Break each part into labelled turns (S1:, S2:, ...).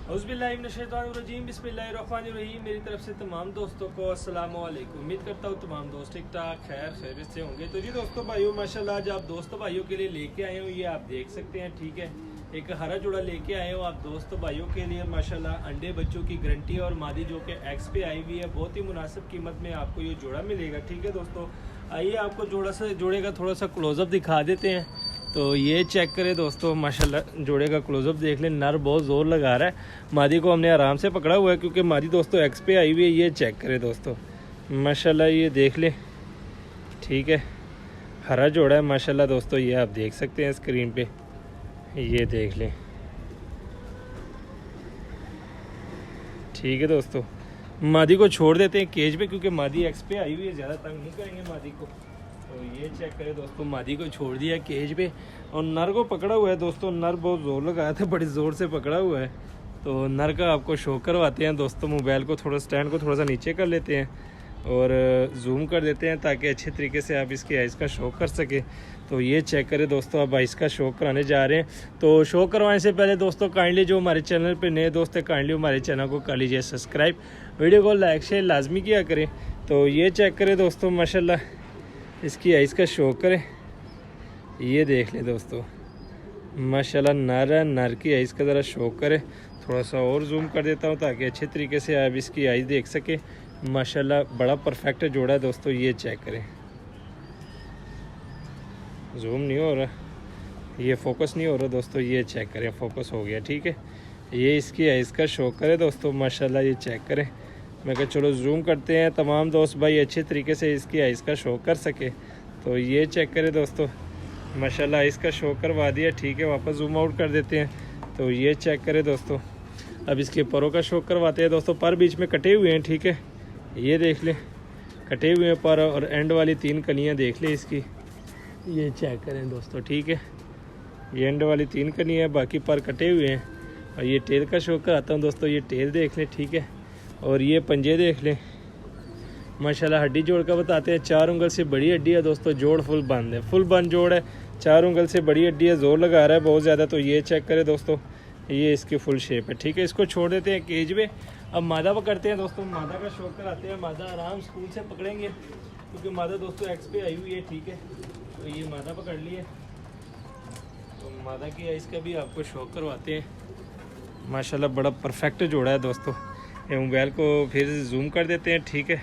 S1: औज़ुबिल्लाहिमिनश्शैतानिर्रजीम बिस्मिल्लाहिर्रहमानिर्रहीम। मेरी तरफ से तमाम दोस्तों को अस्सलाम वालेकुम। उम्मीद करता हूँ तमाम दोस्त ठीक ठाक खैरियत से होंगे। तो जी दोस्तों भाइयों माशाल्लाह आज आप दोस्तों भाइयों के लिए लेके आए हो, ये आप देख सकते हैं, ठीक है। एक हरा जोड़ा लेके आए हो आप दोस्तों भाइयों के लिए माशाल्लाह। अंडे बच्चों की गारंटी और मादी जो कि एक्स पे आई हुई है, बहुत ही मुनासिब कीमत में आपको ये जोड़ा मिलेगा, ठीक है दोस्तों। आइए आपको जोड़े का थोड़ा सा क्लोजअप दिखा देते हैं। तो ये चेक करें दोस्तों माशाल्लाह, जोड़े का क्लोजअप देख लें। नर बहुत ज़ोर लगा रहा है, मादी को हमने आराम से पकड़ा हुआ है क्योंकि मादी दोस्तों एक्स पे आई हुई है। ये चेक करें दोस्तों माशाल्लाह, ये देख लें, ठीक है। हरा जोड़ा है माशाल्लाह दोस्तों, ये आप देख सकते हैं स्क्रीन पे, ये देख लें, ठीक है दोस्तों। मादी को छोड़ देते हैं केज पे क्योंकि मादी एक्स पे आई हुई है, ज़्यादा तंग नहीं करेंगे मादी को। तो ये चेक करें दोस्तों, मादी को छोड़ दिया केज पे और नर को पकड़ा हुआ है दोस्तों। नर बहुत ज़ोर लगाया था, बड़ी ज़ोर से पकड़ा हुआ है। तो नर का आपको शो करवाते हैं दोस्तों। मोबाइल को थोड़ा स्टैंड को थोड़ा सा नीचे कर लेते हैं और जूम कर देते हैं ताकि अच्छे तरीके से आप इसकी आइज़ का शो कर सकें। तो ये चेक करें दोस्तों, अब आइज़ का शो कराने जा रहे हैं। तो शो करवाने से पहले दोस्तों काइंडली जो हमारे चैनल पे नए दोस्त हैं, काइंडली हमारे चैनल को कर लीजिए सब्सक्राइब, वीडियो को लाइक शेयर लाजमी किया करें। तो ये चेक करें दोस्तों माशाल्लाह, इसकी आइज़ का शो करें, ये देख लें दोस्तों माशाल्लाह। नर की आइज़ का ज़रा शो करें, थोड़ा सा और जूम कर देता हूँ ताकि अच्छे तरीके से आप इसकी आइज़ देख सकें। माशाल्लाह बड़ा परफेक्ट जोड़ा है दोस्तों, ये चेक करें। जूम नहीं हो रहा, ये फोकस नहीं हो रहा दोस्तों, ये चेक करें, फोकस हो गया, ठीक है। ये इसकी आइज़ का शो करें दोस्तों माशाल्लाह, ये चेक करें। मैं कहा चलो जूम करते हैं, तमाम दोस्त भाई अच्छे तरीके से इसकी आइज़ का शो कर सके। तो ये चेक करें दोस्तों माशाल्लाह, आइज़ का शो करवा दिया, ठीक है। वापस जूम आउट कर देते हैं। तो ये चेक करें दोस्तों, अब इसके परों का शो करवाते हैं दोस्तों। पर बीच में कटे हुए हैं, ठीक है, ये देख लें, कटे हुए हैं पर, और एंड वाली 3 कलियाँ देख लें इसकी, ये चेक करें दोस्तों, ठीक है। ये एंड वाली 3 कलियाँ, बाकी पर कटे हुए हैं। और ये टेल का शो कराता हूँ दोस्तों, ये टेल देख लें, ठीक है। और ये पंजे देख लें माशाल्लाह। हड्डी जोड़ का बताते हैं, 4 उंगल से बड़ी हड्डी है दोस्तों, जोड़ फुल बंद है, फुल बंद जोड़ है, 4 उंगल से बड़ी हड्डी है, जोर लगा रहा है बहुत ज़्यादा। तो ये चेक करें दोस्तों, ये इसकी फुल शेप है, ठीक है। इसको छोड़ देते हैं केज में। अब मादा पकड़ते हैं दोस्तों, मादा का शौक कराते हैं। मादा आराम स्कूल से पकड़ेंगे क्योंकि मादा दोस्तों एक्स पे आई हुई है, ठीक है। तो ये मादा पकड़ लिए, तो मादा की आइज़ का भी आपको शौक करवाते हैं माशाल्लाह। बड़ा परफेक्ट जोड़ा है दोस्तों। ये मोबाइल को फिर जूम कर देते हैं, ठीक है।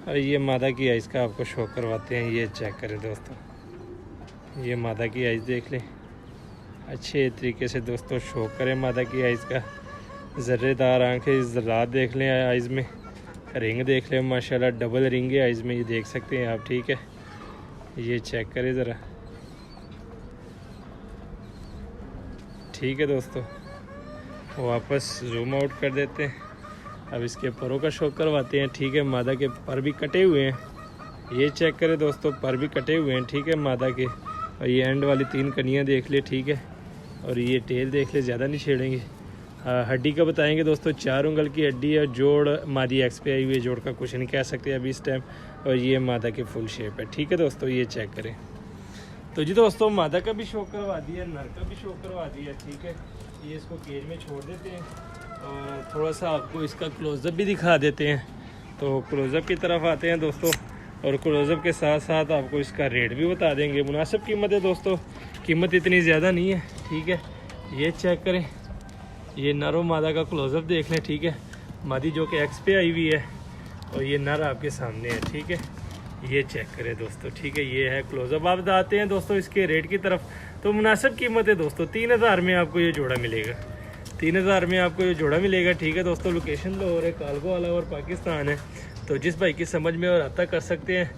S1: और ये मादा की आइज़ का आपको शो करवाते हैं, ये चेक करें दोस्तों। ये मादा की आइज़ देख लें अच्छे तरीके से दोस्तों, शो करें मादा की आइज़ का। ज़र्रेदार आँखें, ज़रात देख लें आइज़ में, रिंग देख लें माशाल्लाह, डबल रिंग है आइज़ में, ये देख सकते हैं आप, ठीक है। ये चेक करें ज़रा, ठीक है दोस्तों। वापस जूम आउट कर देते हैं। अब इसके परों का शो करवाते हैं, ठीक है। मादा के पर भी कटे हुए हैं, ये चेक करें दोस्तों, पर भी कटे हुए हैं, ठीक है, मादा के। और ये एंड वाली 3 कनियाँ देख ले, ठीक है। और ये टेल देख ले, ज़्यादा नहीं छेड़ेंगे। हड्डी का बताएंगे दोस्तों, 4 उंगल की हड्डी है, जोड़ मादी एक्स पे आई हुई है, जोड़ का कुछ नहीं कह सकते अभी इस टाइम। और ये मादा की फुल शेप है, ठीक है दोस्तों, ये चेक करें। तो जी दोस्तों मादा का भी शो करवा दिया, नर का भी शो करवा दिया, ठीक है। ये इसको केज में छोड़ देते हैं और थोड़ा सा आपको इसका क्लोज़अप भी दिखा देते हैं। तो क्लोज़अप की तरफ आते हैं दोस्तों, और क्लोज़अप के साथ साथ आपको इसका रेट भी बता देंगे। मुनासिब कीमत है दोस्तों, कीमत इतनी ज़्यादा नहीं है, ठीक है। ये चेक करें, ये नर और मादा का क्लोज़अप देख लें, ठीक है। मादी जो कि एक्स पे आई हुई है और ये नर आपके सामने है, ठीक है। ये चेक करें दोस्तों, ठीक है। ये है क्लोज़अप। आप बताते हैं दोस्तों इसके रेट की तरफ। तो मुनासिब कीमत है दोस्तों, 3000 में आपको ये जोड़ा मिलेगा, 3000 में आपको ये जोड़ा मिलेगा, ठीक है दोस्तों। लोकेशन लाहौर है, कालगो वाला और पाकिस्तान है। तो जिस भाई की समझ में और रब्ता कर सकते हैं,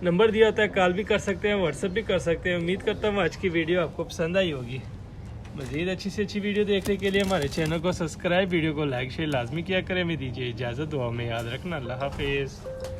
S1: नंबर दिया होता है, कॉल भी कर सकते हैं, व्हाट्सअप भी कर सकते हैं। उम्मीद करता हूँ आज की वीडियो आपको पसंद आई होगी। मज़ीद अच्छी से अच्छी वीडियो देखने के लिए हमारे चैनल को सब्सक्राइब, वीडियो को लाइक शेयर लाजमी किया करें। मैं दीजिए इजाज़त, दुआ में याद रखना। अल्लाह हाफिज़।